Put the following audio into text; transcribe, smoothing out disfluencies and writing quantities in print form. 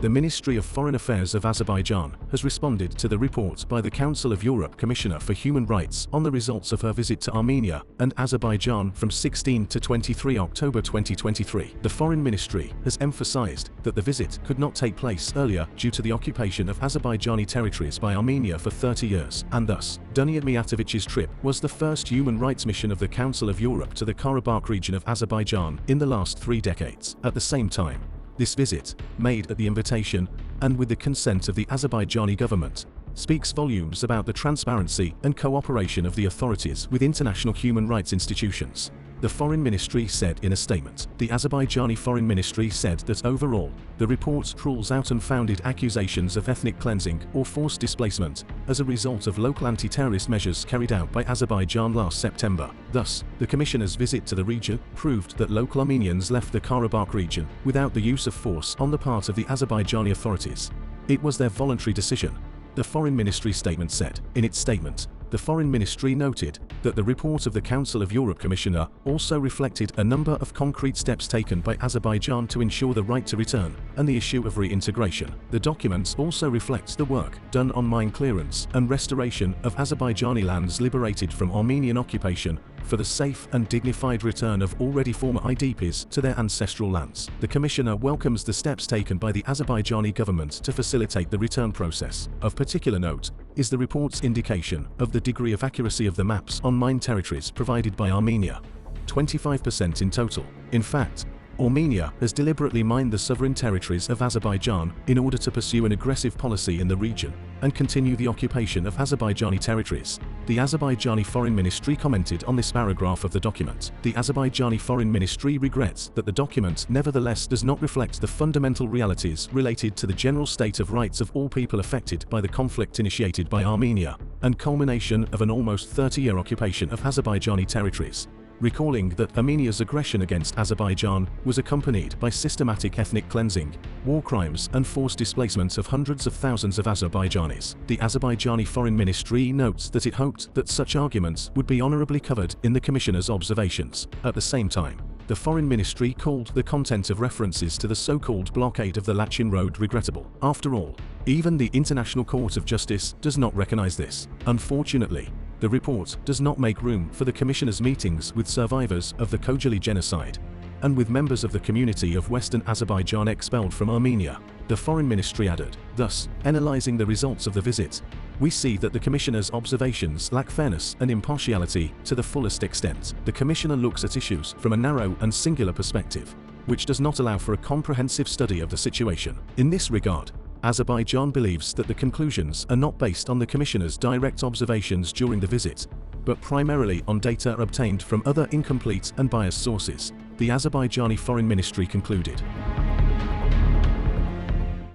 The Ministry of Foreign Affairs of Azerbaijan has responded to the report by the Council of Europe Commissioner for Human Rights on the results of her visit to Armenia and Azerbaijan from 16 to 23 October 2023. The Foreign Ministry has emphasized that the visit could not take place earlier due to the occupation of Azerbaijani territories by Armenia for 30 years, and thus, Dunyan Mijatović's trip was the first human rights mission of the Council of Europe to the Karabakh region of Azerbaijan in the last 3 decades. At the same time, this visit, made at the invitation and with the consent of the Azerbaijani government, speaks volumes about the transparency and cooperation of the authorities with international human rights institutions. The Foreign Ministry said in a statement. The Azerbaijani Foreign Ministry said that overall, the report rules out unfounded accusations of ethnic cleansing or forced displacement as a result of local anti-terrorist measures carried out by Azerbaijan last September. Thus, the Commissioner's visit to the region proved that local Armenians left the Karabakh region without the use of force on the part of the Azerbaijani authorities. It was their voluntary decision, the Foreign Ministry statement said. In its statement, the Foreign Ministry noted that the report of the Council of Europe Commissioner also reflected a number of concrete steps taken by Azerbaijan to ensure the right to return and the issue of reintegration. The document also reflects the work done on mine clearance and restoration of Azerbaijani lands liberated from Armenian occupation for the safe and dignified return of already former IDPs to their ancestral lands. The Commissioner welcomes the steps taken by the Azerbaijani government to facilitate the return process. Of particular note is the report's indication of the degree of accuracy of the maps on mined territories provided by Armenia. 25% in total. In fact, Armenia has deliberately mined the sovereign territories of Azerbaijan in order to pursue an aggressive policy in the region and continue the occupation of Azerbaijani territories. The Azerbaijani Foreign Ministry commented on this paragraph of the document. The Azerbaijani Foreign Ministry regrets that the document nevertheless does not reflect the fundamental realities related to the general state of rights of all people affected by the conflict initiated by Armenia and culmination of an almost 30-year occupation of Azerbaijani territories, recalling that Armenia's aggression against Azerbaijan was accompanied by systematic ethnic cleansing, war crimes and forced displacement of hundreds of thousands of Azerbaijanis. The Azerbaijani Foreign Ministry notes that it hoped that such arguments would be honorably covered in the Commissioner's observations. At the same time, the Foreign Ministry called the content of references to the so-called blockade of the Lachin Road regrettable. After all, even the International Court of Justice does not recognize this. Unfortunately, the report does not make room for the Commissioner's meetings with survivors of the Khojaly genocide and with members of the community of Western Azerbaijan expelled from Armenia. The Foreign Ministry added, thus, analyzing the results of the visit, we see that the Commissioner's observations lack fairness and impartiality to the fullest extent. The Commissioner looks at issues from a narrow and singular perspective, which does not allow for a comprehensive study of the situation. In this regard, Azerbaijan believes that the conclusions are not based on the Commissioner's direct observations during the visit, but primarily on data obtained from other incomplete and biased sources, the Azerbaijani Foreign Ministry concluded.